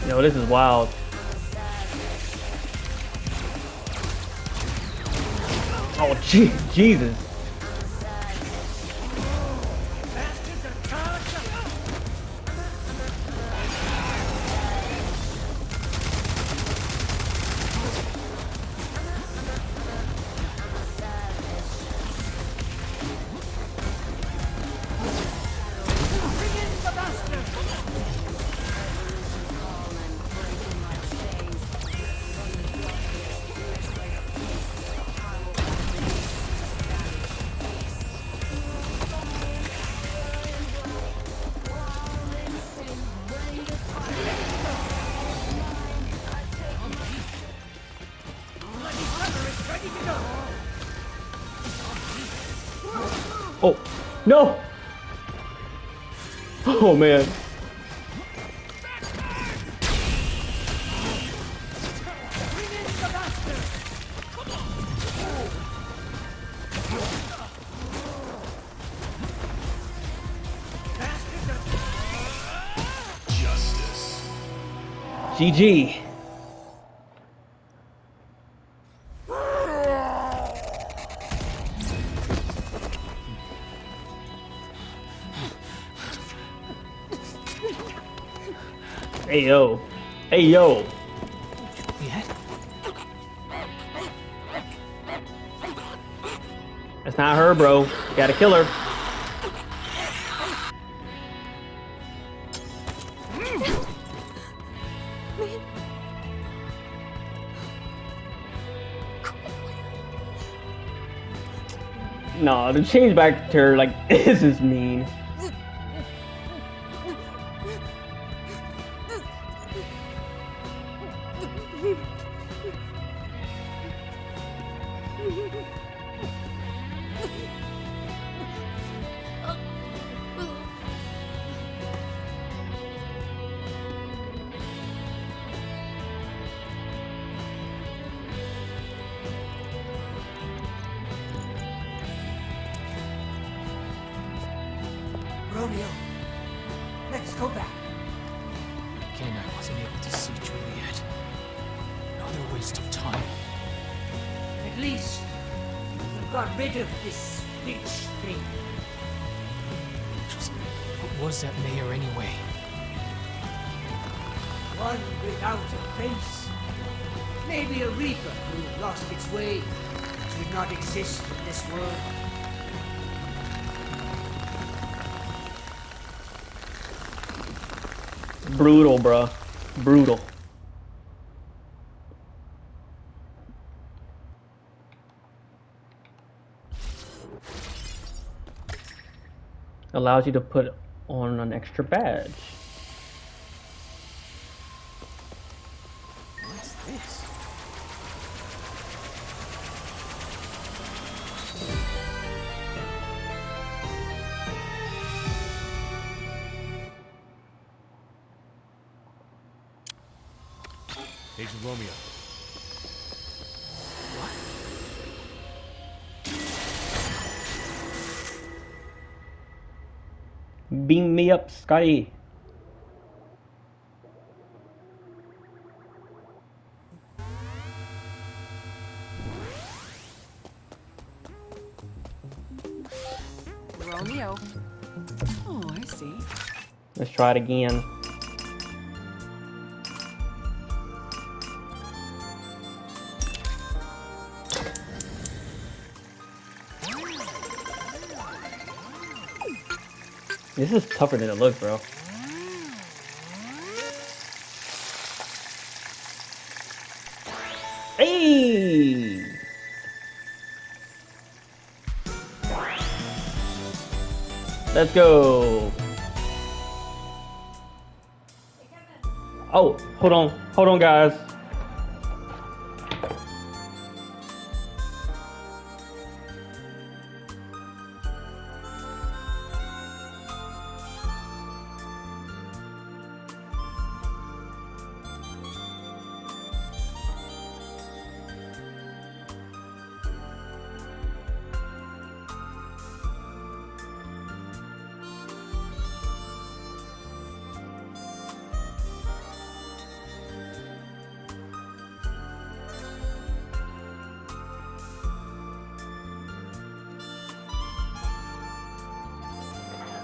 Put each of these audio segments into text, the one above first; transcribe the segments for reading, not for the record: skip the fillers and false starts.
Yo, this is wild. Oh, Jesus. Oh, no! Oh, man. Justice. GG. Hey, yo. Hey, yo. Yet? That's not her, bro. You gotta kill her. No, to change back to her, like, this is mean. Romeo, let's go back. Again, I wasn't able to see Juliet. Another waste of time. At least you got rid of this bitch thing. What was that mayor anyway? One without a face. Maybe a reaper who lost its way, should not exist in this world. Brutal, bruh. Brutal. Allows you to put on an extra badge. What's this? Agent Romeo. Beam me up, Scotty. Romeo. Oh, I see. Let's try it again. This is tougher than it looks, bro. Hey! Let's go. Oh, hold on, guys.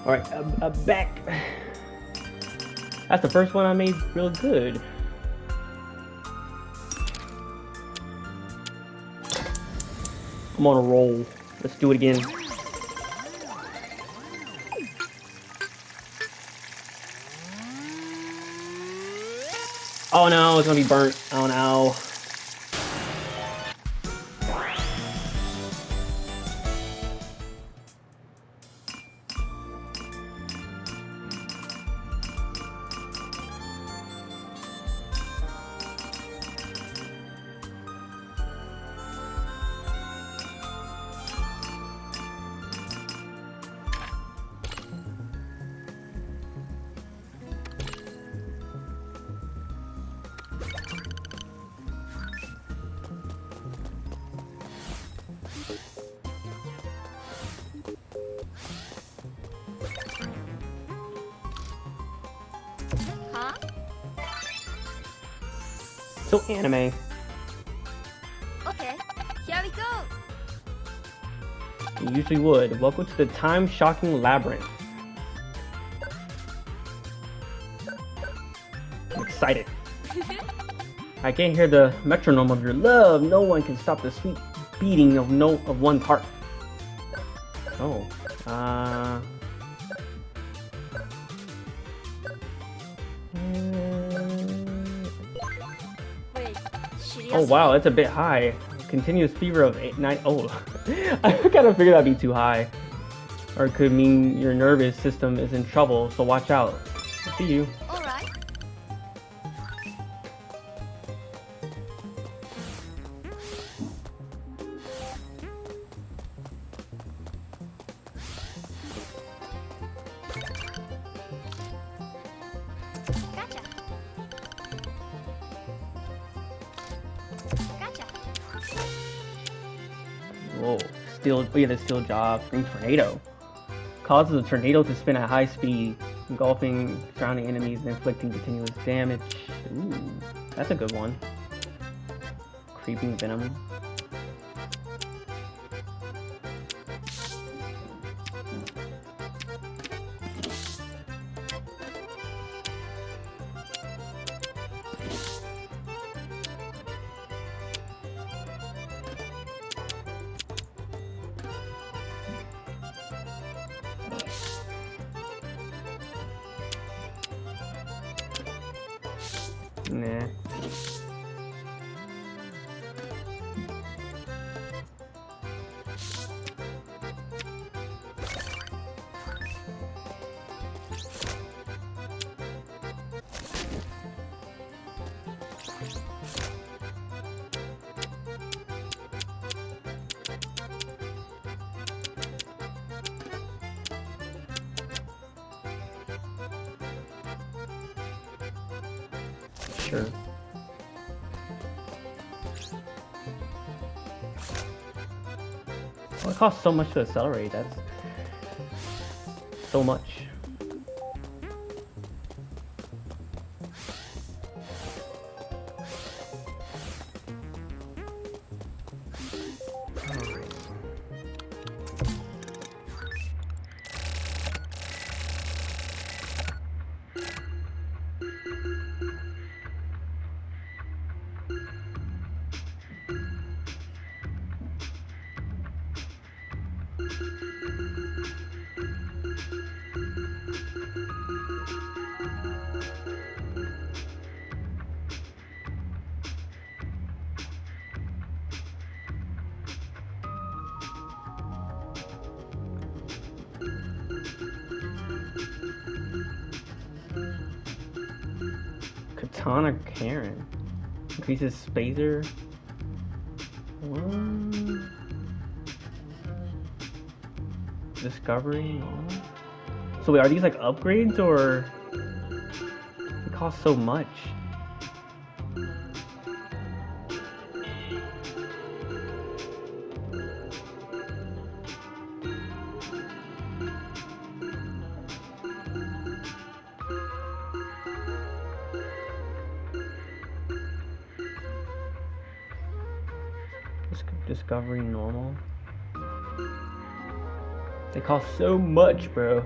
All right, back. That's the first one I made real good. I'm on a roll. Let's do it again. Oh no, it's gonna be burnt. Oh no. Huh? So anime. Okay, here we go. You usually would. Welcome to the time-shocking labyrinth. I'm excited. I can hear the metronome of your love. No one can stop the sweet beating of one's heart. Oh. Wait, Oh wow, that's a bit high. Continuous fever of 8, 9. Oh, I kind of figured that'd be too high. Or it could mean your nervous system is in trouble, so watch out. See you. Alright. Gotcha. Gotcha. Whoa, steel. Oh yeah, the steel job. Green tornado. Causes a tornado to spin at high speed, engulfing surrounding enemies and inflicting continuous damage. Ooh, that's a good one. Creeping venom. Nah. Sure. Well, it costs so much to accelerate. That's so much. Katana Karen. Increases spacer. What? Discovery. What? So wait, are these like upgrades or they cost so much? Discovery normal. They cost so much, bro.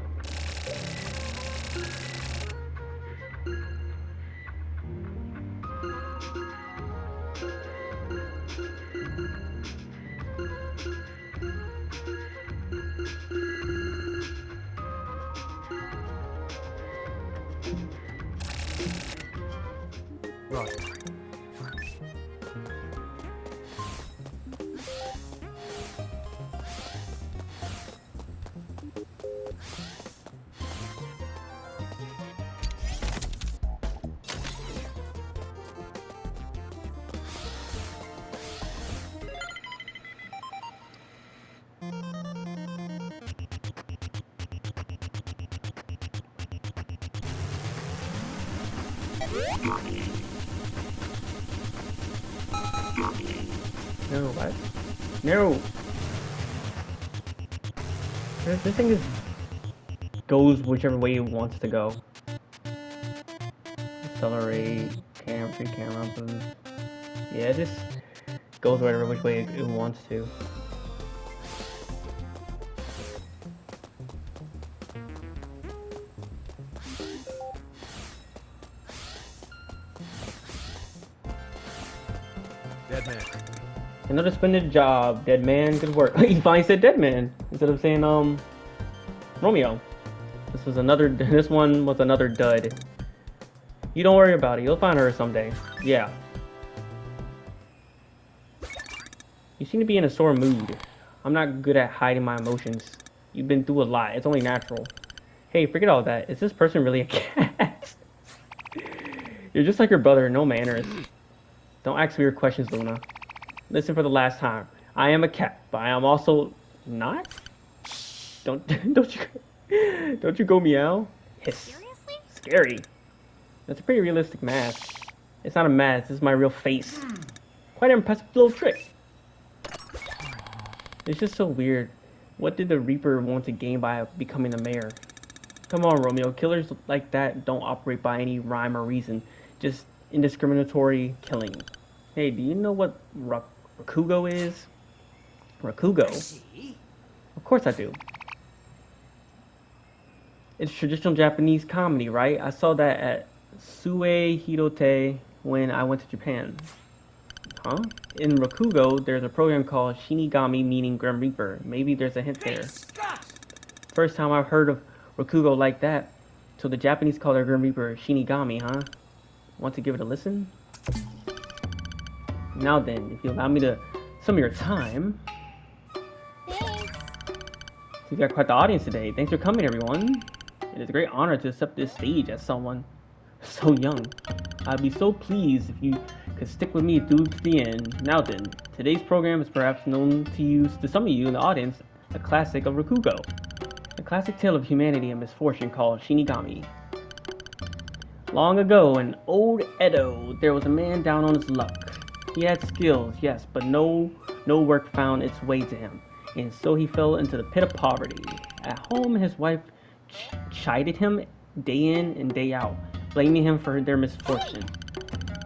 Roger. No, what? No! This thing is goes whichever way it wants to go. Accelerate, free camera boost. Yeah, it just goes whatever which way it wants to. Dead man. Another splendid job, dead man. Good work. He finally said dead man instead of saying Romeo. This one was another dud. You don't worry about it. You'll find her someday. Yeah. You seem to be in a sore mood. I'm not good at hiding my emotions. You've been through a lot. It's only natural. Hey, forget all that. Is this person really a cat? You're just like your brother. No manners. Don't ask weird questions, Luna. Listen for the last time. I am a cat, but I am also not. Don't you go meow. Hiss. Seriously? Scary. That's a pretty realistic mask. It's not a mask. This is my real face. Quite an impressive little trick. It's just so weird. What did the Reaper want to gain by becoming the mayor? Come on, Romeo. Killers like that don't operate by any rhyme or reason. Just indiscriminatory killing. Hey, do you know what Rakugo is? Rakugo? See? Of course I do. It's traditional Japanese comedy, right? I saw that at Sue Hirote when I went to Japan. Huh? In Rakugo, there's a program called Shinigami, meaning Grim Reaper. Maybe there's a hint there. First time I've heard of Rakugo like that. So the Japanese call their Grim Reaper Shinigami, huh? Want to give it a listen? Now then, if you allow me to some of your time. Thanks. You've got quite the audience today. Thanks for coming, everyone. It is a great honor to accept this stage as someone so young. I'd be so pleased if you could stick with me through to the end. Now then, today's program is perhaps known to some of you in the audience, a classic of Rakugo. A classic tale of humanity and misfortune called Shinigami. Long ago in old Edo, there was a man down on his luck. He had skills, yes, but no work found its way to him, and so he fell into the pit of poverty. At home, his wife chided him day in and day out, blaming him for their misfortune.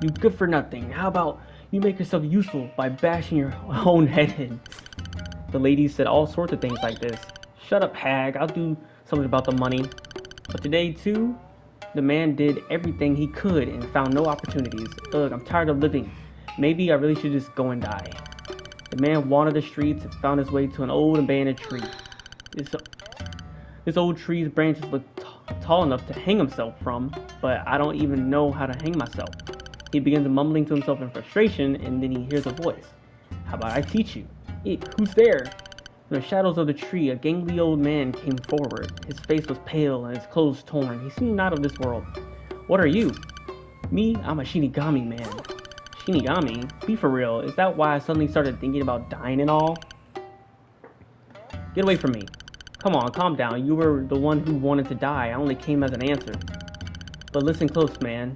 You good for nothing. How about you make yourself useful by bashing your own head in? The ladies said all sorts of things like this. Shut up, hag. I'll do something about the money. But today, too, the man did everything he could and found no opportunities. Ugh, I'm tired of living. Maybe I really should just go and die. The man wandered the streets and found his way to an old abandoned tree. This old tree's branches look tall enough to hang himself from, but I don't even know how to hang myself. He begins mumbling to himself in frustration, and then he hears a voice. How about I teach you? Who's there? From the shadows of the tree, a gangly old man came forward. His face was pale and his clothes torn. He seemed not of this world. What are you? Me? I'm a Shinigami man. Shinigami? Be for real. Is that why I suddenly started thinking about dying and all? Get away from me. Come on, calm down. You were the one who wanted to die. I only came as an answer. But listen close, man.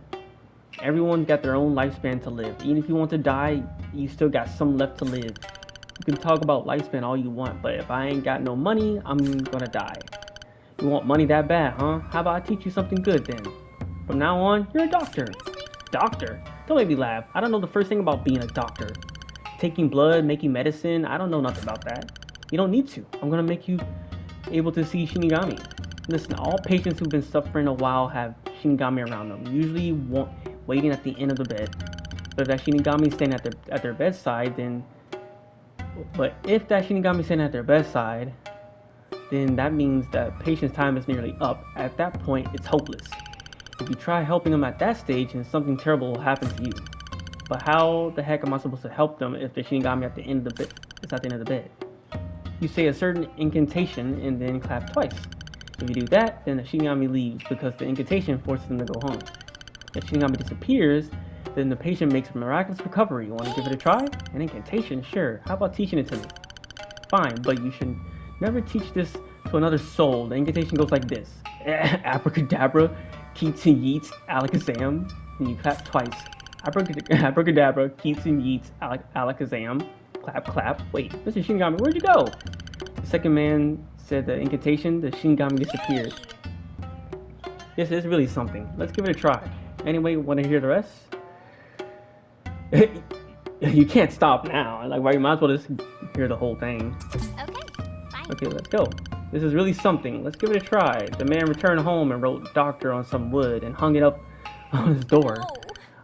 Everyone's got their own lifespan to live. Even if you want to die, you still got some left to live. You can talk about lifespan all you want, but if I ain't got no money, I'm gonna die. You want money that bad, huh? How about I teach you something good then? From now on, you're a doctor. Doctor? Don't make me laugh. I don't know the first thing about being a doctor. Taking blood, making medicine, I don't know nothing about that. You don't need to. I'm gonna make you able to see Shinigami. Listen, all patients who've been suffering a while have Shinigami around them, usually waiting at the end of the bed. But if that Shinigami standing at their bedside, then then that means that patient's time is nearly up. At that point, it's hopeless. If you try helping them at that stage, then something terrible will happen to you. But how the heck am I supposed to help them if the Shinigami at the end of the bed is at the end of the bed? You say a certain incantation and then clap twice. If you do that, then the Shinigami leaves because the incantation forces them to go home. If Shinigami disappears, then the patient makes a miraculous recovery. You want to give it a try? An incantation? Sure. How about teaching it to me? Fine, but you should never teach this to another soul. The incantation goes like this. Abracadabra, keats and yeets, alakazam. And you clap twice. Abracadabra, keats and yeets, alakazam. Clap, clap. Wait, Mr. Shinigami, where'd you go? The second man said the incantation, the Shinigami disappeared. This is really something. Let's give it a try. Anyway, want to hear the rest? You can't stop now. Like, right, you might as well just hear the whole thing. Okay, fine. Okay, let's go. This is really something. Let's give it a try. The man returned home and wrote doctor on some wood and hung it up on his door. Whoa.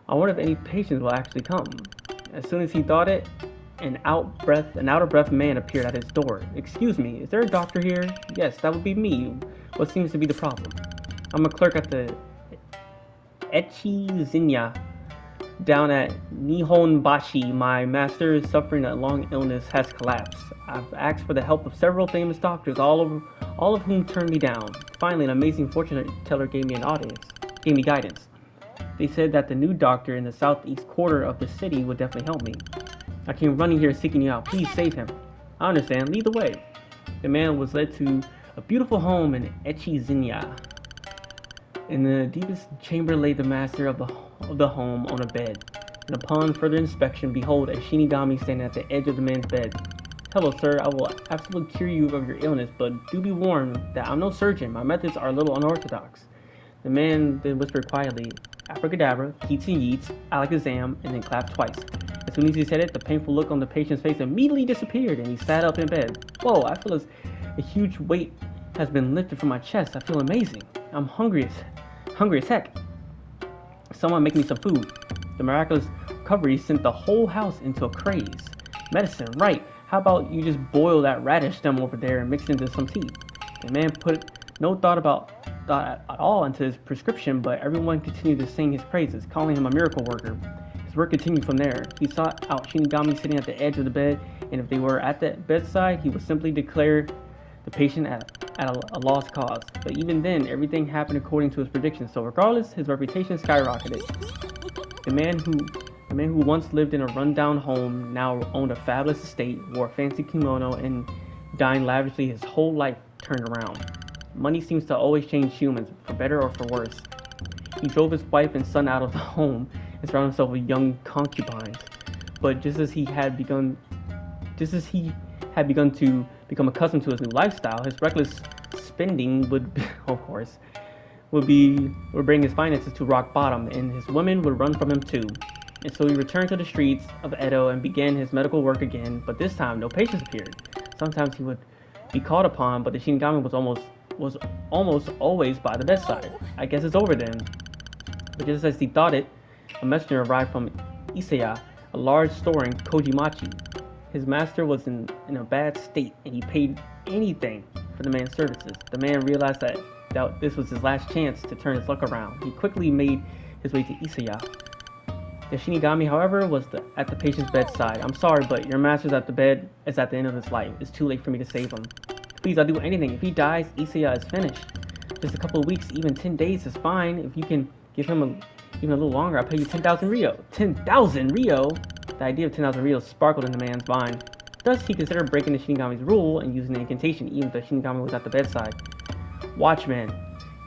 I wonder if any patients will actually come. As soon as he thought it, an out-of-breath man appeared at his door. Excuse me, is there a doctor here? Yes, that would be me. What seems to be the problem? I'm a clerk at the Echizinya down at Nihonbashi. My master is suffering a long illness, has collapsed. I've asked for the help of several famous doctors, all of whom turned me down. Finally, an amazing fortune teller gave me guidance. They said that the new doctor in the southeast quarter of the city would definitely help me. I came running here seeking you out. Please save him. I understand. Lead the way. The man was led to a beautiful home in Echizinya. In the deepest chamber lay the master of the home on a bed. And upon further inspection, behold, a Shinigami standing at the edge of the man's bed. Hello, sir. I will absolutely cure you of your illness, but do be warned that I'm no surgeon. My methods are a little unorthodox. The man then whispered quietly, Abracadabra, keats and yeets, alakazam, and then clapped twice. As soon as he said it, the painful look on the patient's face immediately disappeared, and he sat up in bed. Whoa, I feel as a huge weight has been lifted from my chest. I feel amazing. I'm hungry as heck. Someone make me some food. The miraculous recovery sent the whole house into a craze. Medicine, right. How about you just boil that radish stem over there and mix it into some tea? The man put no thought at all into his prescription, but everyone continued to sing his praises, calling him a miracle worker. His work continued from there. He sought out Shinigami sitting at the edge of the bed, and if they were at the bedside, he would simply declare the patient at a lost cause. But even then, everything happened according to his predictions, so regardless, his reputation skyrocketed. The man who once lived in a rundown home now owned a fabulous estate, wore a fancy kimono, and dined lavishly. His whole life turned around. Money seems to always change humans, for better or for worse. He drove his wife and son out of the home and surrounded himself with young concubines. But just as he had begun to become accustomed to his new lifestyle, his reckless spending would bring his finances to rock bottom, and his women would run from him too. And so he returned to the streets of Edo and began his medical work again, but this time no patients appeared. Sometimes he would be called upon, but the Shinigami was almost always by the bedside. I guess it's over then. But just as he thought it, a messenger arrived from Isaya, a large store in Kojimachi. His master was in a bad state, and he paid anything for the man's services. The man realized that this was his last chance to turn his luck around. He quickly made his way to Isaya. The Shinigami, however, was at the patient's bedside. I'm sorry, but your master's is at the end of his life. It's too late for me to save him. Please, I'll do anything. If he dies, Isaya is finished. Just a couple of weeks, even 10 days is fine. If you can give him even a little longer, I'll pay you 10,000 Rio. 10,000 Rio? The idea of 10,000 Rio sparkled in the man's mind. Thus, he considered breaking the Shinigami's rule and using the incantation, even if the Shinigami was at the bedside. Watchman,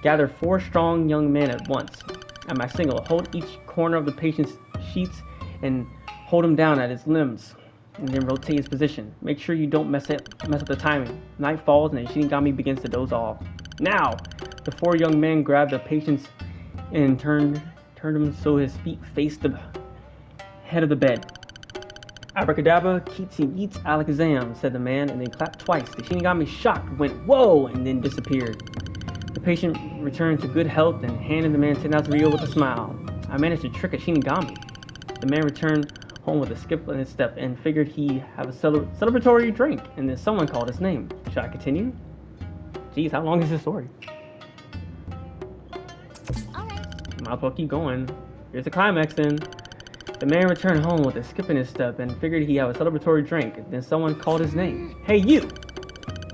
gather 4 strong young men at once. At my signal, hold each corner of the patient's sheets and hold him down at his limbs, and then rotate his position. Make sure you don't mess up the timing. Night falls and the Shinigami begins to doze off. Now, the 4 young men grabbed the patients and turned him so his feet faced the head of the bed. Abracadabra, keats and yeets, alakazam, said the man, and then clapped twice. The Shinigami, shocked, went whoa, and then disappeared. The patient returned to good health and handed the man 10,000 Rio with a smile. I managed to trick a Shinigami. The man returned home with a skip in his step and figured he'd have a celebratory drink, and then someone called his name. Should I continue? Jeez, how long is this story? Alright. Might as well keep going. Here's the climax then. The man returned home with a skip in his step and figured he'd have a celebratory drink. Then someone called his name. Hey, you!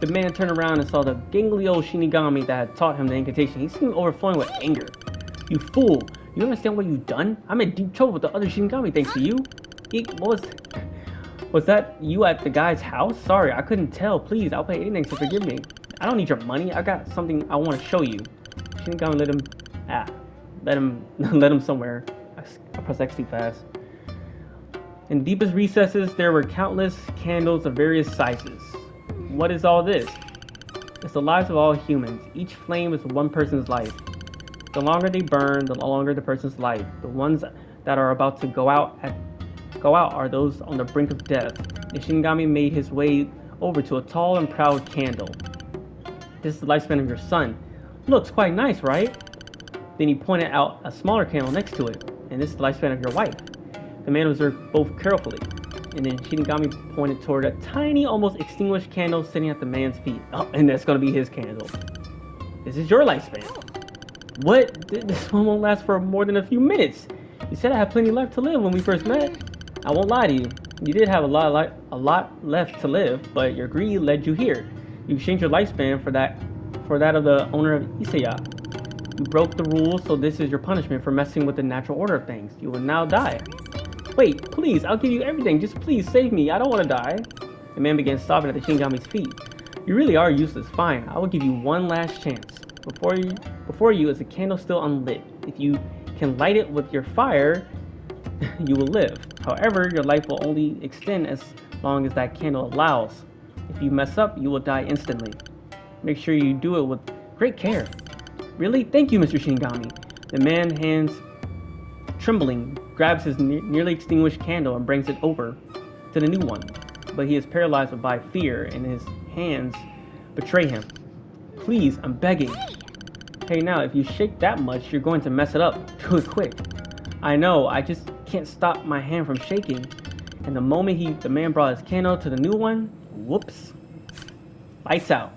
The man turned around and saw the gangly old Shinigami that had taught him the incantation. He seemed overflowing with anger. You fool! You understand what you've done? I'm in deep trouble with the other Shinigami thanks to you. Was that you at the guy's house? Sorry, I couldn't tell. Please, I'll pay anything to forgive me. I don't need your money. I got something I want to show you. Shinigami let him somewhere. I pressed X too fast. In the deepest recesses, there were countless candles of various sizes. What is all this? It's the lives of all humans. Each flame is one person's life. The longer they burn, the longer the person's life. The ones that are about to go out are those on the brink of death. The Shinigami made his way over to a tall and proud candle. This is the lifespan of your son. Looks quite nice, right? Then he pointed out a smaller candle next to it. And this is the lifespan of your wife. The man observed both carefully. And then Shinigami pointed toward a tiny, almost extinguished candle sitting at the man's feet. Oh, and that's gonna be his candle. This is your lifespan. What? This one won't last for more than a few minutes. You said I had plenty left to live when we first met. I won't lie to you. You did have a lot left to live, but your greed led you here. You exchanged your lifespan for that of the owner of Isaya. You broke the rules, so this is your punishment for messing with the natural order of things. You will now die. Wait, please, I'll give you everything. Just please save me. I don't want to die. The man began sobbing at the Shinigami's feet. You really are useless. Fine, I will give you one last chance. Before you is a candle still unlit. If you can light it with your fire, you will live. However, your life will only extend as long as that candle allows. If you mess up, you will die instantly. Make sure you do it with great care. Really? Thank you, Mr. Shinigami. The man, hands trembling, grabs his nearly extinguished candle and brings it over to the new one. But he is paralyzed by fear and his hands betray him. Please, I'm begging. Hey now, if you shake that much, you're going to mess it up. Do it quick. I know, I just can't stop my hand from shaking. And the moment the man brought his candle to the new one, whoops. Lights out.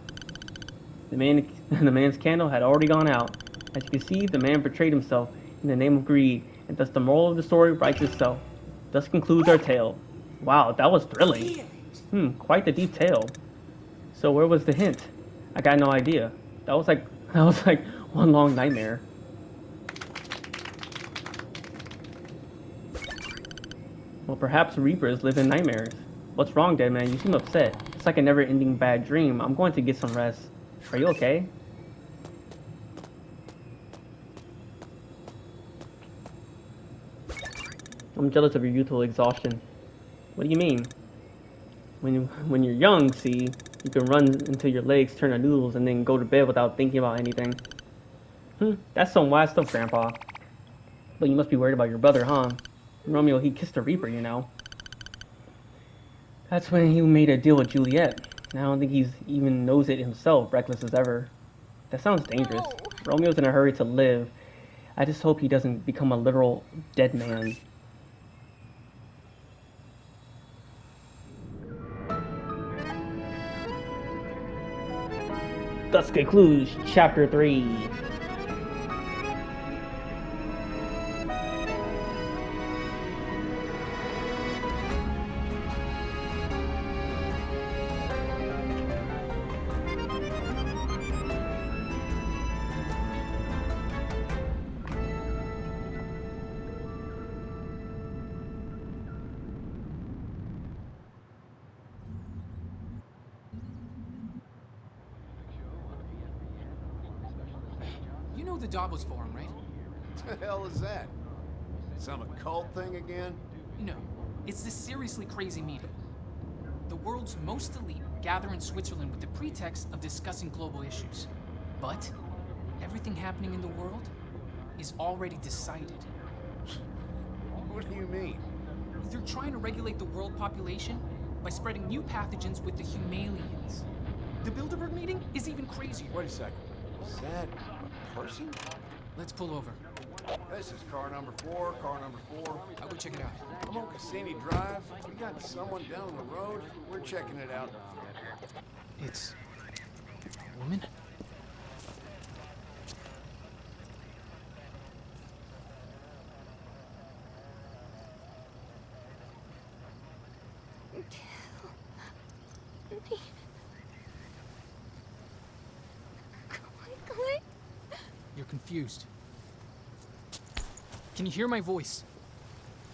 The man's candle had already gone out. As you can see, the man betrayed himself in the name of greed, and thus the moral of the story writes itself. Thus concludes our tale. Wow, that was thrilling. Quite the deep tale. So where was the hint? I got no idea. That was like one long nightmare. Well, perhaps Reapers live in nightmares. What's wrong, dead man? You seem upset. It's like a never-ending bad dream. I'm going to get some rest. Are you okay? I'm jealous of your youthful exhaustion. What do you mean? When you're young, see, you can run until your legs turn to noodles and then go to bed without thinking about anything. That's some wise stuff, Grandpa. But you must be worried about your brother, huh? Romeo, he kissed a Reaper, you know. That's when he made a deal with Juliet. I don't think he even knows it himself, reckless as ever. That sounds dangerous. No. Romeo's in a hurry to live. I just hope he doesn't become a literal dead man. Thus concludes Chapter 3. You know the Davos Forum, right? What the hell is that? Some occult thing again? No, it's this seriously crazy meeting. The world's most elite gather in Switzerland with the pretext of discussing global issues. But everything happening in the world is already decided. What do you mean? They're trying to regulate the world population by spreading new pathogens with the Humalians. The Bilderberg meeting is even crazier. Wait a second. Is that a person? Let's pull over. This is car number 4, car number 4. I would check it out. I'm on Cassini Drive. We got someone down the road. We're checking it out. It's a woman? Julie? You're confused. Can you hear my voice?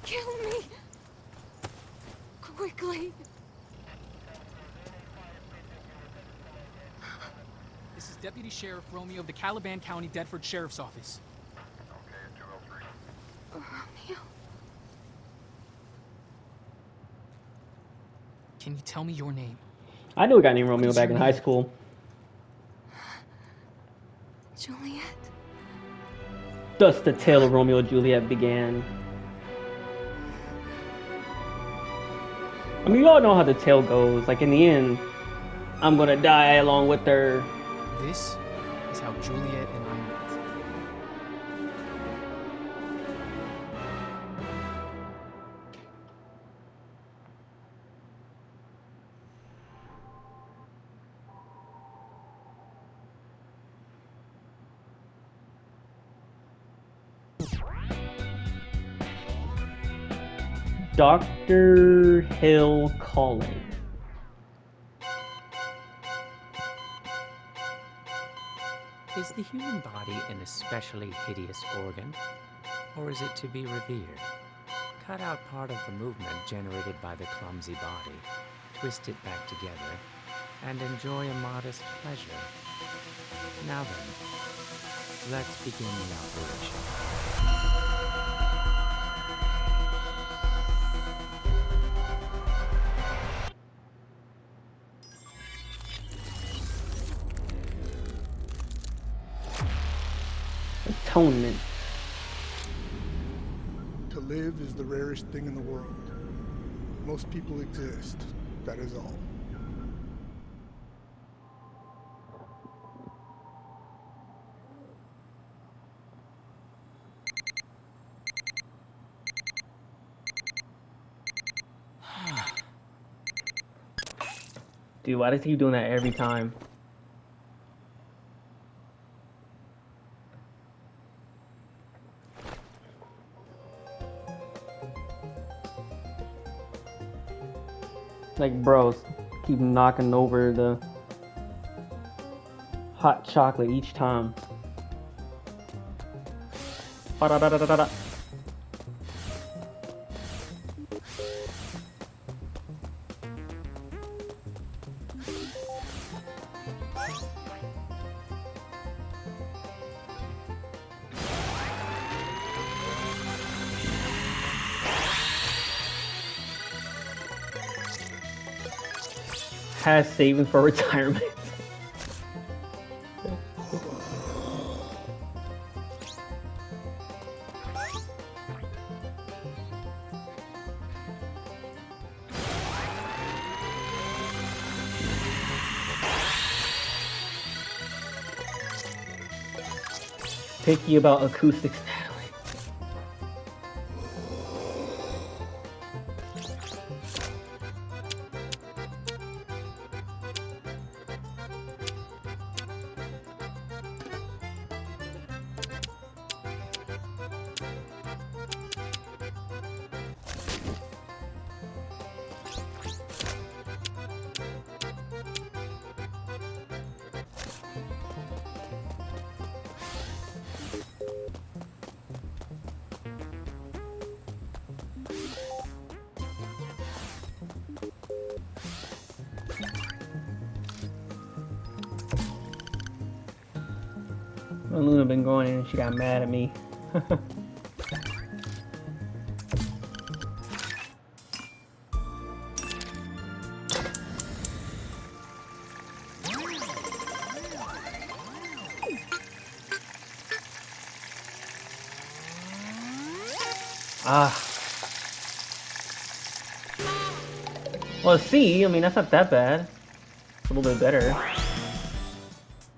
Kill me! Quickly! This is Deputy Sheriff Romeo of the Caliban County Deptford Sheriff's Office. Romeo? Can you tell me your name? I knew a guy named What Romeo is back your in high name? school. Juliet? Thus the tale of Romeo and Juliet began. I mean, you all know how the tale goes. Like, in the end, I'm gonna die along with her. This is how Juliet and I met. Dr. Hill calling. Is the human body an especially hideous organ, or is it to be revered? Cut out part of the movement generated by the clumsy body, twist it back together, and enjoy a modest pleasure. Now then, let's begin the operation. Atonement. To live is the rarest thing in the world. Most people exist, that is all. Dude, why does he keep doing that every time? Like, bros, keep knocking over the hot chocolate each time. Ba-da-da-da-da-da. Has savings for retirement. Picky about acoustics, Natalie. Well, Luna been going in and she got mad at me. Ah. Well, C, I mean, that's not that bad. It's a little bit better.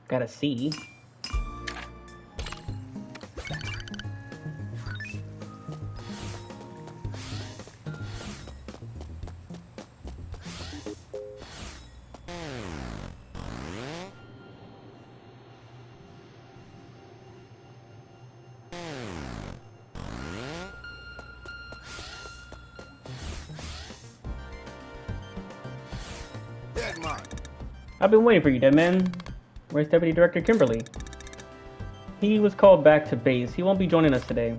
Got a C. Dead man. I've been waiting for you, dead man. Where's Deputy Director Kimberly? He was called back to base. He won't be joining us today.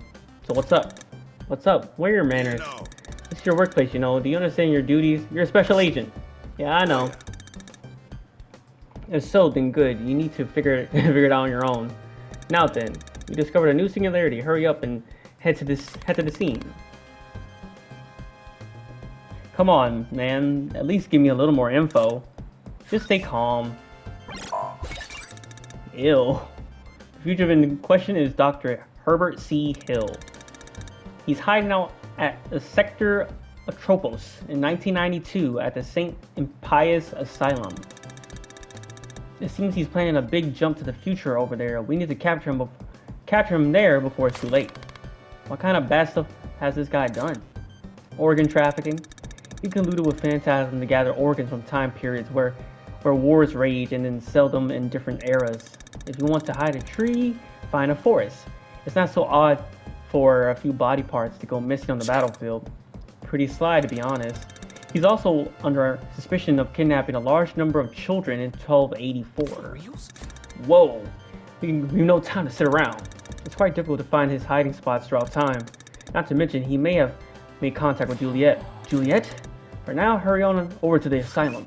So what's up? What's up? Where are your manners? This is your workplace, you know. Do you understand your duties? You're a special agent. Yeah, I know. If so, then good. You need to figure it out on your own. Now then, we discovered a new singularity. Hurry up and head to the scene. Come on, man. At least give me a little more info. Just stay calm. Ew. The fugitive in question is Dr. Herbert C. Hill. He's hiding out at the Sector Atropos in 1992 at the St. Impius Asylum. It seems he's planning a big jump to the future over there. We need to capture him there before it's too late. What kind of bad stuff has this guy done? Organ trafficking? He colluded with Phantasm to gather organs from time periods where wars rage and then sell them in different eras. If you want to hide a tree, find a forest. It's not so odd for a few body parts to go missing on the battlefield. Pretty sly, to be honest. He's also under suspicion of kidnapping a large number of children in 1284. Whoa, we've no time to sit around. It's quite difficult to find his hiding spots throughout time. Not to mention, he may have made contact with Juliet. Juliet? For now, hurry on over to the asylum.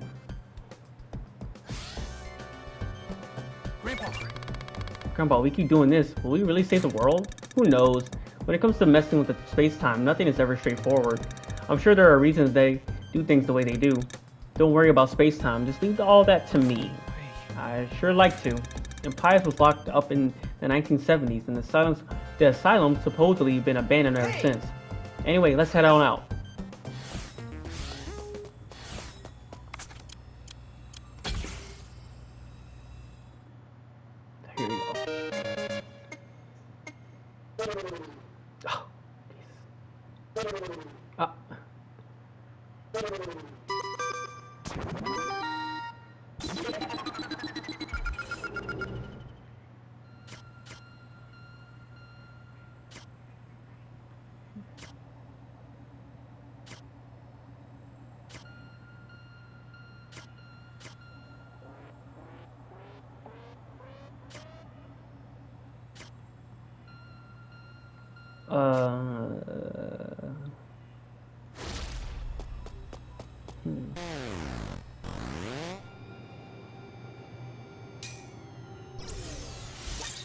Grandpa, we keep doing this. Will we really save the world? Who knows? When it comes to messing with the space-time, nothing is ever straightforward. I'm sure there are reasons they do things the way they do. Don't worry about space-time, just leave all that to me. I sure like to. Impius was locked up in the 1970s, and the asylum's supposedly been abandoned ever since. Anyway, let's head on out. Here we go. Oh, ah.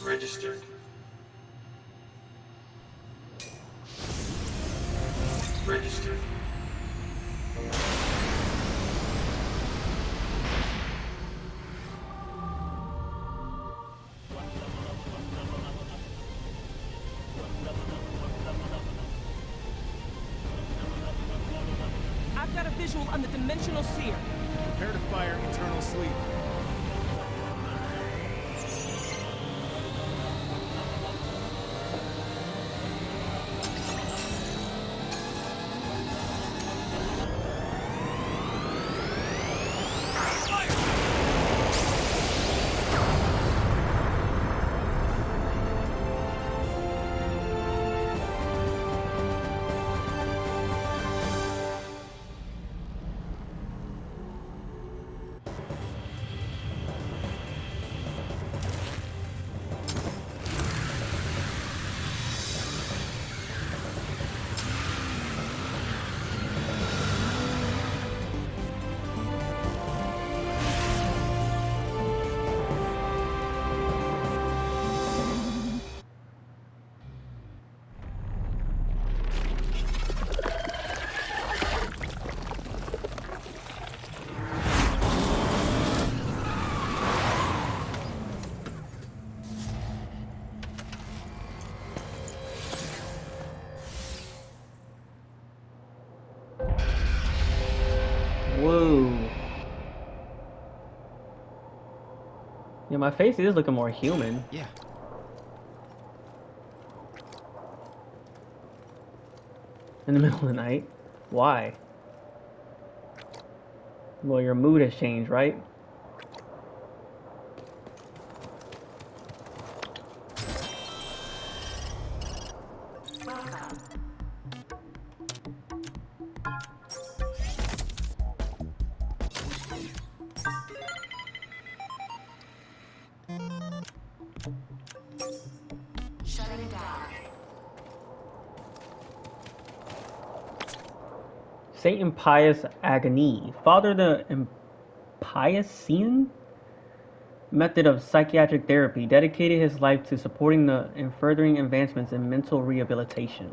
Registered. Registered. I've got a visual on the dimensional seer. Prepare to fire eternal sleep. Whoa. Yeah, my face is looking more human. Yeah. In the middle of the night? Why? Well, your mood has changed, right? Saint Impious Agony, father of the Impiousian method of psychiatric therapy, dedicated his life to supporting and furthering advancements in mental rehabilitation.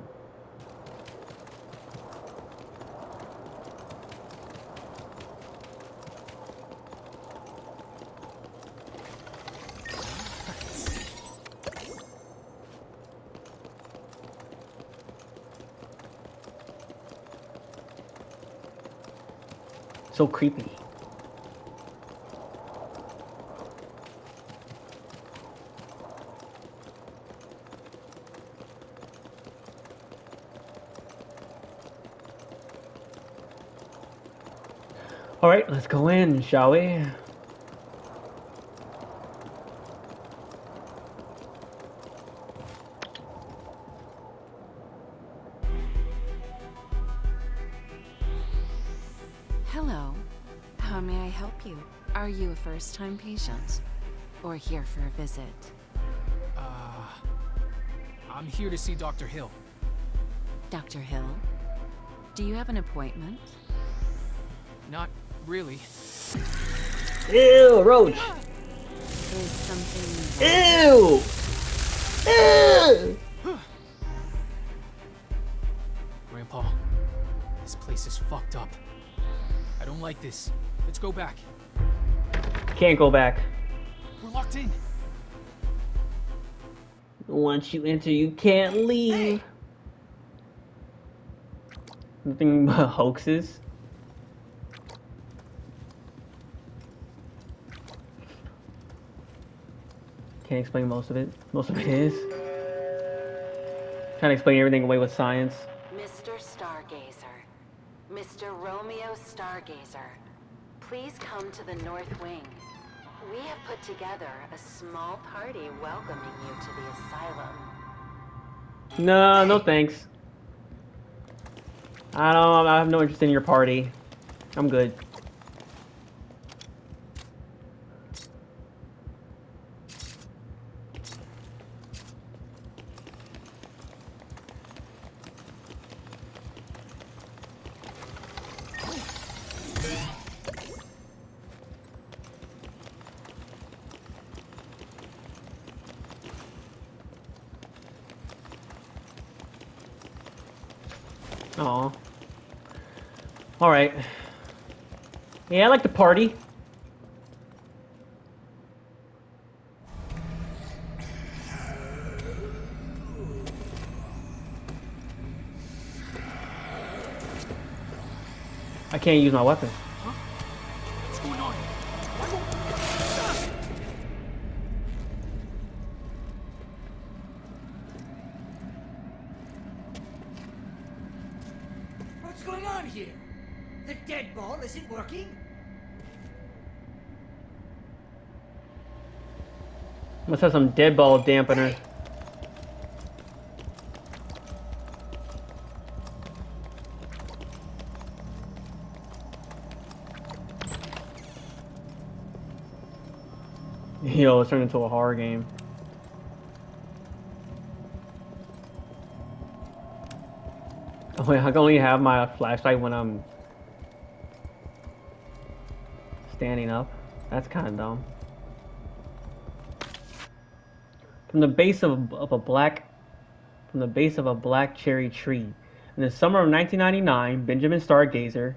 So creepy. All right, let's go in, shall we? Hello. How may I help you? Are you a first-time patient? Or here for a visit? I'm here to see Dr. Hill. Dr. Hill? Do you have an appointment? Not really. Ew, roach. Is something wrong? Ew. Grandpa, this place is fucked up. I don't like this. Let's go back. Can't go back. We're locked in. Once you enter, you can't leave. Nothing but hoaxes. Can't explain most of it. Most of it is. Trying to explain everything away with science. Mr. Stargazer. Mr. Romeo Stargazer. Please come to the North Wing. We have put together a small party welcoming you to the asylum. No, no thanks. I have no interest in your party. I'm good. Aw. Alright. Yeah, I like the party. I can't use my weapon. Huh? What's going on? What's going on here? The dead ball isn't working? Must have some dead ball dampener. Yo, it's turned into a horror game. Oh wait, I can only have my flashlight when I'm standing up. That's kind of dumb. From the base of a black cherry tree. In the summer of 1999, Benjamin Stargazer,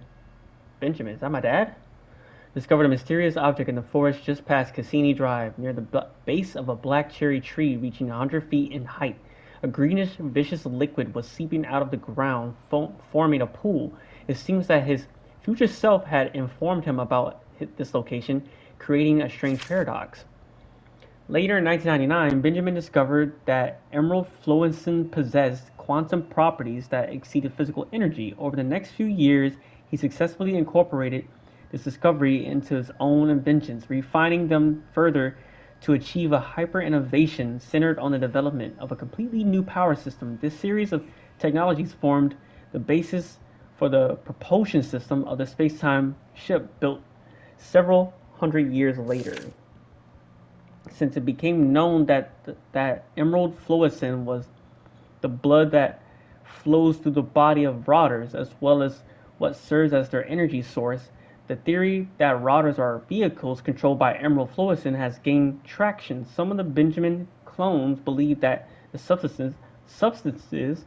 Benjamin, is that my dad? Discovered a mysterious object in the forest just past Cassini Drive, near the base of a black cherry tree reaching 100 feet in height. A greenish, viscous liquid was seeping out of the ground, forming a pool. It seems that his future self had informed him about this location, creating a strange paradox. Later in 1999, Benjamin discovered that emerald fluorescence possessed quantum properties that exceeded physical energy. Over the next few years, he successfully incorporated this discovery into his own inventions, refining them further to achieve a hyper-innovation centered on the development of a completely new power system. This series of technologies formed the basis for the propulsion system of the space-time ship built several hundred years later. Since it became known that emerald fluorescence was the blood that flows through the body of marauders, as well as what serves as their energy source. The theory that routers are vehicles controlled by Emerald Flowison has gained traction. Some of the Benjamin clones believe that the substances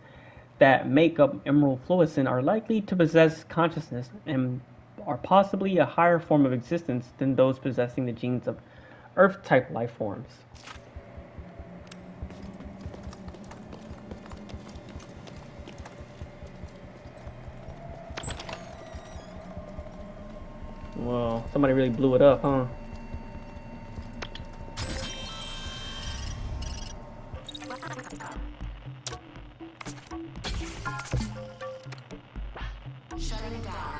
that make up Emerald Flowison are likely to possess consciousness and are possibly a higher form of existence than those possessing the genes of Earth-type life forms. Whoa, somebody really blew it up, huh? Shutting down.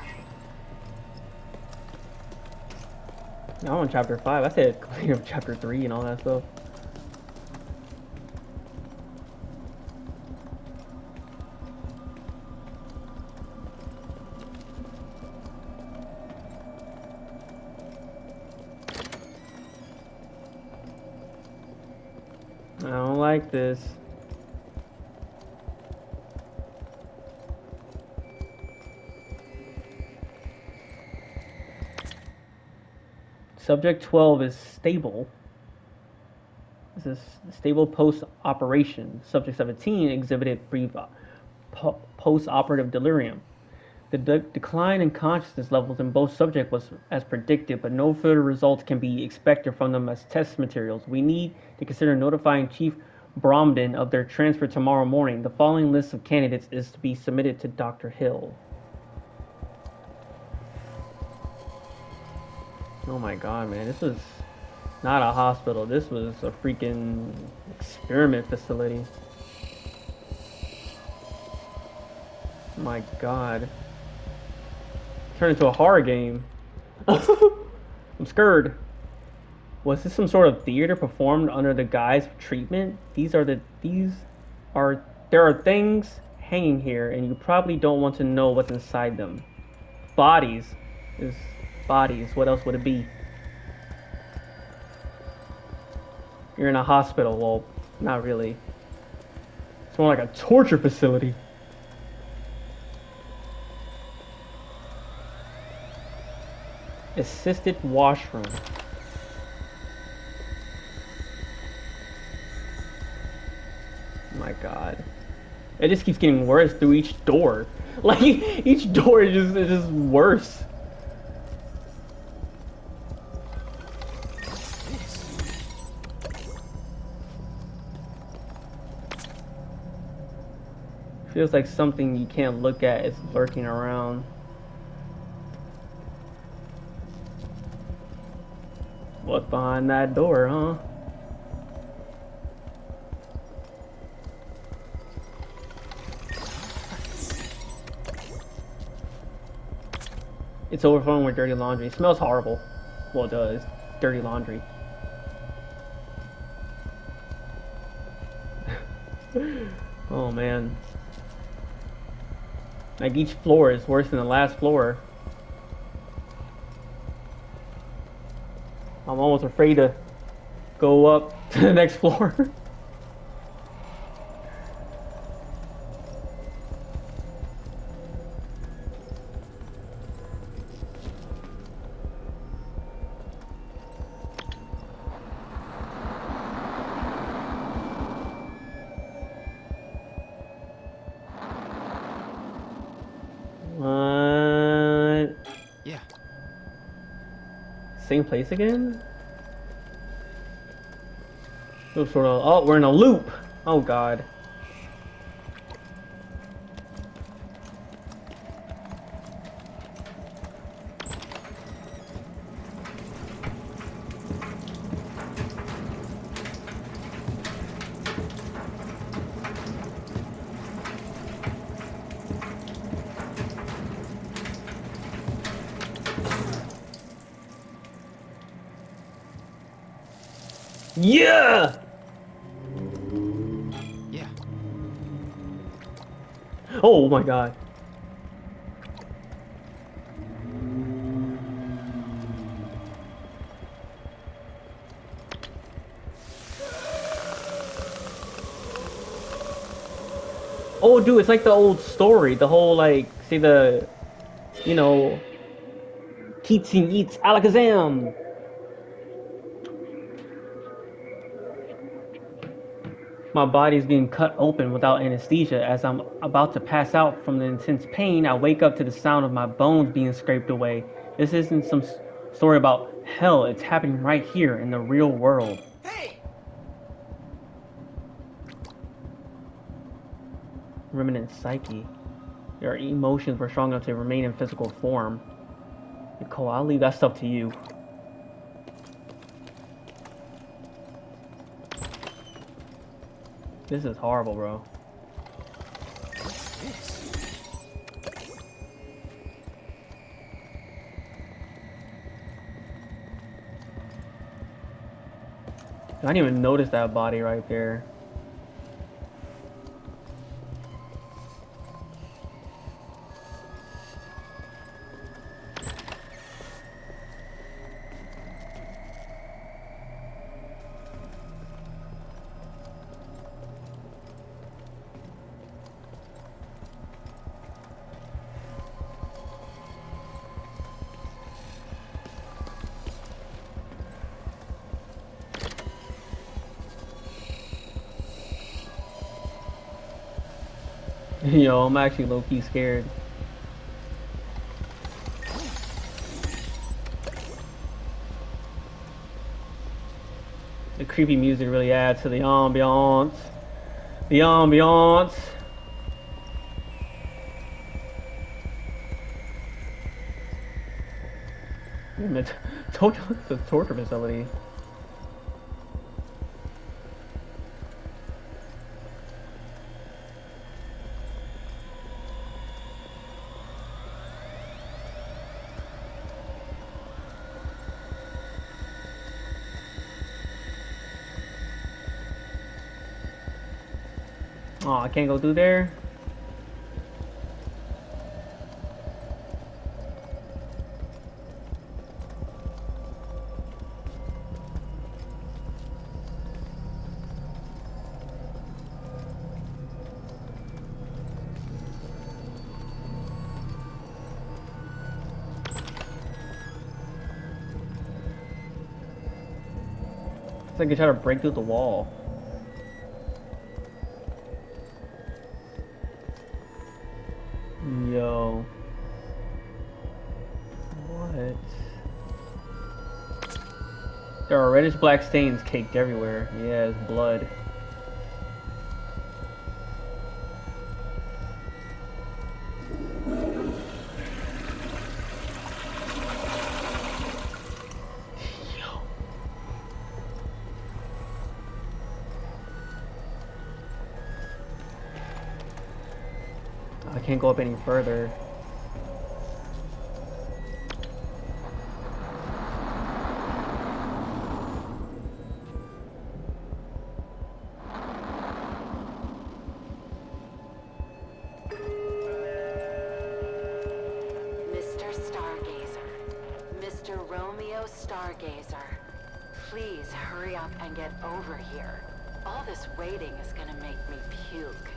Now on chapter 5, I said clean up chapter 3 and all that stuff. I don't like this. Subject 12 is stable. This is stable post-operation. Subject 17 exhibited brief post-operative delirium. The decline in consciousness levels in both subjects was as predicted, but no further results can be expected from them as test materials. We need to consider notifying Chief Bromden of their transfer tomorrow morning. The following list of candidates is to be submitted to Dr. Hill. Oh my god, man. This was not a hospital. This was a freaking experiment facility. My god. Turned into a horror game. I'm scared. Was this some sort of theater performed under the guise of treatment? There are things hanging here, and you probably don't want to know what's inside them. Bodies. Is bodies. What else would it be? You're in a hospital. Well, not really. It's more like a torture facility. Assisted washroom. My god. It just keeps getting worse through each door. Like, each door is just worse. Feels like something you can't look at is lurking around. What's behind that door, huh? It's overflowing with dirty laundry. It smells horrible. Well, it does. Dirty laundry. Oh, man. Like, each floor is worse than the last floor. I'm almost afraid to go up to the next floor. Yeah. Same place again? Sort of. Oh, we're in a loop. Oh god. Yeah! Yeah. Oh my god. Oh dude, it's like the old story. The whole like, see the You know, Keating eats alakazam. My body is being cut open without anesthesia. As I'm about to pass out from the intense pain, I wake up to the sound of my bones being scraped away. This isn't some story about hell. It's happening right here in the real world. Hey! Remnant psyche. Your emotions were strong enough to remain in physical form. Nicole, I'll leave that stuff to you. This is horrible, bro. I didn't even notice that body right there. Yo, I'm actually low-key scared. The creepy music really adds to the ambiance. The ambiance. It's a torture facility. Oh, I can't go through there. It's like they try to break through the wall. Yo. What? There are reddish black stains caked everywhere. Yeah, it's blood. Yo. I can't go up any further. Mr. Stargazer. Mr. Romeo Stargazer. Please hurry up and get over here. All this waiting is gonna make me puke.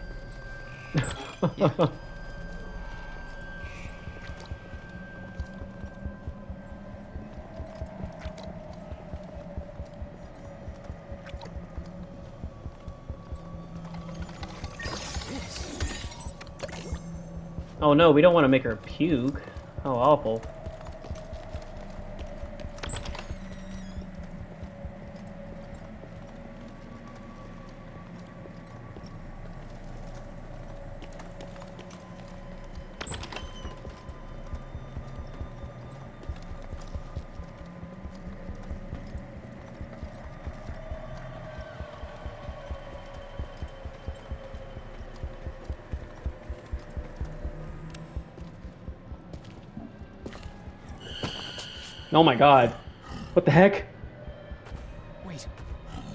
Oh no, we don't want to make her puke. How awful. Oh my god. What the heck? Wait,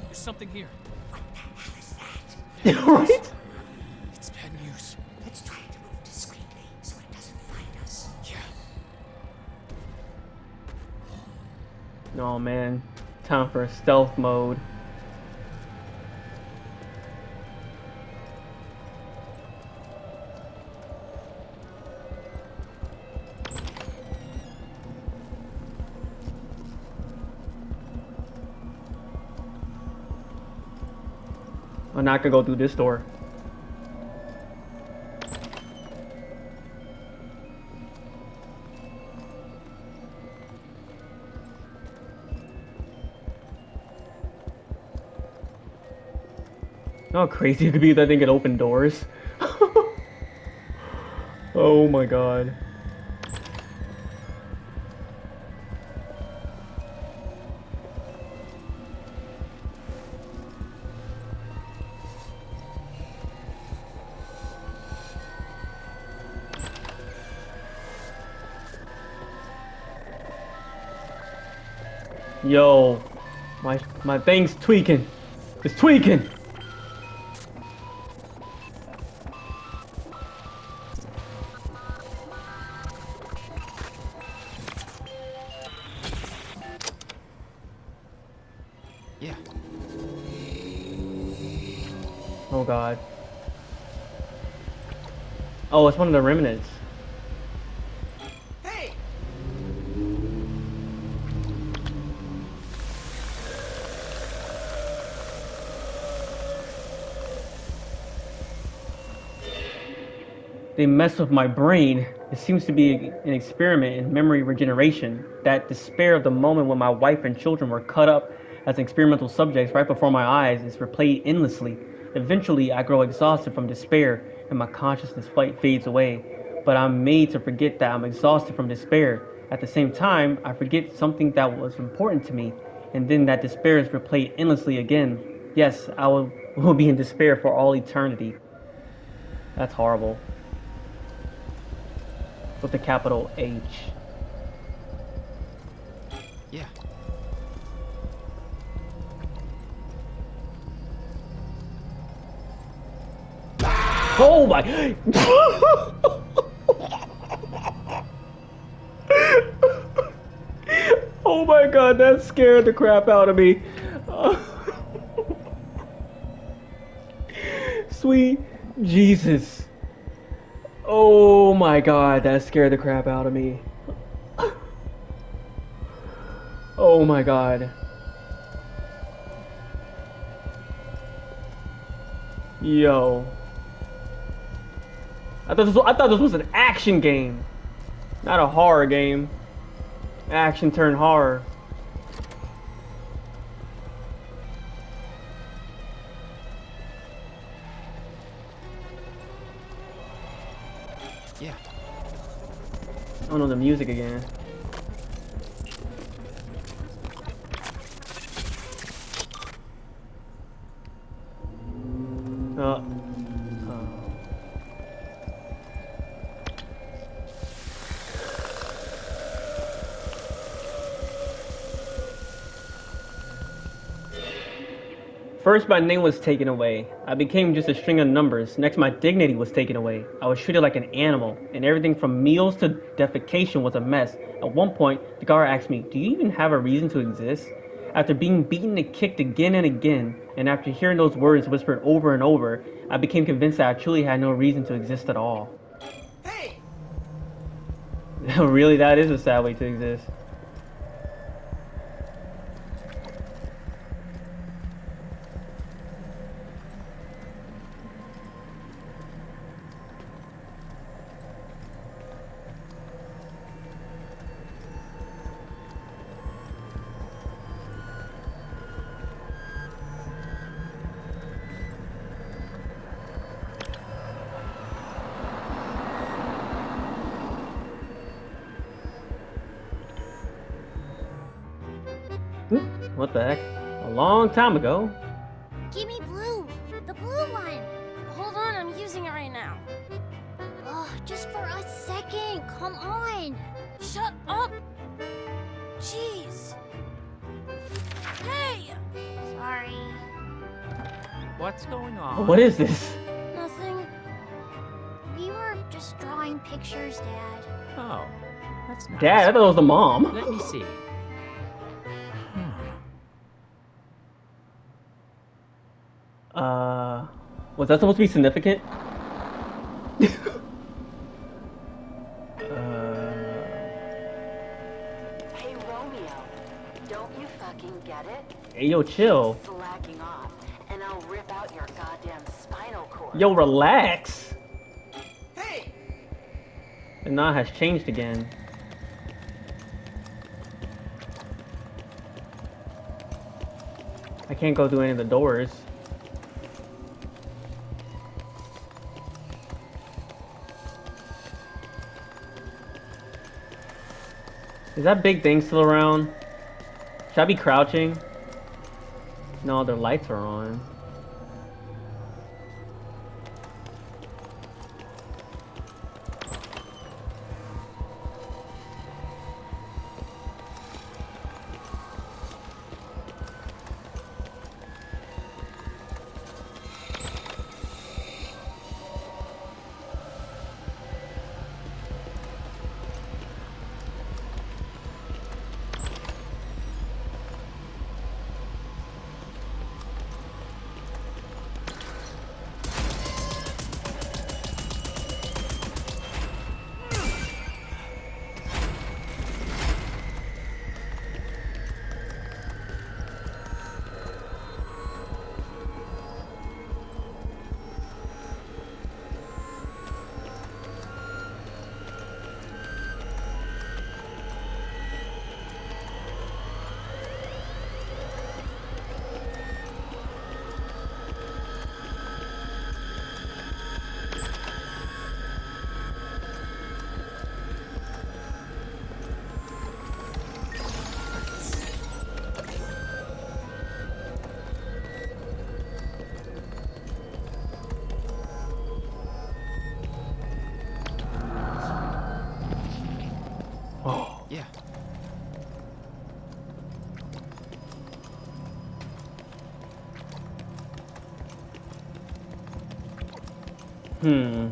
there's something here. Right? It's bad news. Let's try to move discreetly so it doesn't find us. Yeah. Oh man. Time for stealth mode. I'm not gonna go through this door. How crazy it could be that thing could open doors. Oh my god. Yo, my thing's tweaking. It's tweaking. Yeah. Oh god. Oh, it's one of the remnants. Hey! They mess with my brain. It seems to be an experiment in memory regeneration. That despair of the moment when my wife and children were cut up as experimental subjects right before my eyes is replayed endlessly. Eventually, I grow exhausted from despair and my consciousness fades away. But I'm made to forget that I'm exhausted from despair. At the same time, I forget something that was important to me, and then that despair is replayed endlessly again. Yes, I will be in despair for all eternity. That's horrible. With the capital H. Yeah. Oh my! Oh my god, that scared the crap out of me. Sweet Jesus. Oh my god, that scared the crap out of me. Oh my god. Yo. I thought this was an action game, not a horror game. Action turned horror. Yeah. Oh no, the music again. Uh. First, my name was taken away. I became just a string of numbers. Next, my dignity was taken away. I was treated like an animal, and everything from meals to defecation was a mess. At one point, the guard asked me, "Do you even have a reason to exist?" After being beaten and kicked again and again, and after hearing those words whispered over and over, I became convinced that I truly had no reason to exist at all. Hey! Really, that is a sad way to exist. What the heck? A long time ago. Give me blue. The blue one. Hold on, I'm using it right now. Oh, just for a second. Come on. Shut up. Jeez. Hey! Sorry. What's going on? What is this? Nothing. We were just drawing pictures, Dad. Oh, that's nice. Dad, I thought it was the mom. Let me see. Was that supposed to be significant? Hey, Romeo, don't you fucking get it? Hey, yo, chill. Slacking off, and I'll rip out your goddamn spinal cord. Yo, relax. Hey! The knot has changed again. I can't go through any of the doors. Is that big thing still around? Should I be crouching? No, their lights are on. Oh. Yeah. Hmm.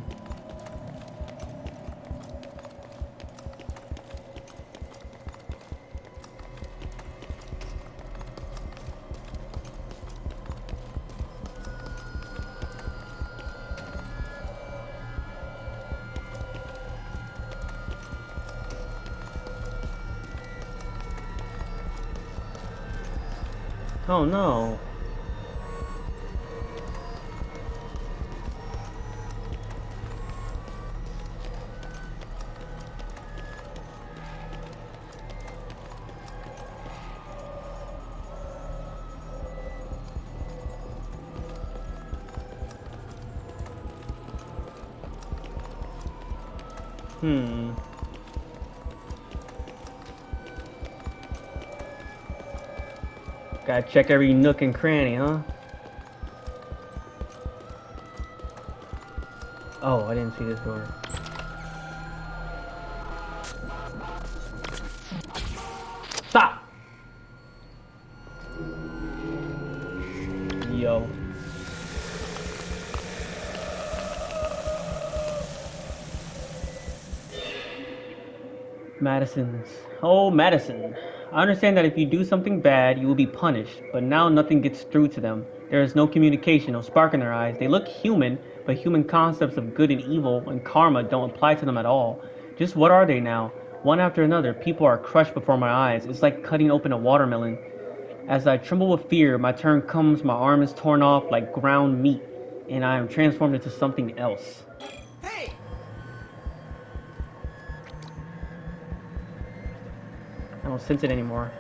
Oh no. Hmm. Gotta check every nook and cranny, huh? Oh, I didn't see this door. Stop! Yo. Madison's. Oh, Madison. I understand that if you do something bad, you will be punished, but now nothing gets through to them. There is no communication, no spark in their eyes. They look human, but human concepts of good and evil and karma don't apply to them at all. Just what are they now? One after another, people are crushed before my eyes. It's like cutting open a watermelon. As I tremble with fear, my turn comes, my arm is torn off like ground meat, and I am transformed into something else. Hey! I don't sense it anymore.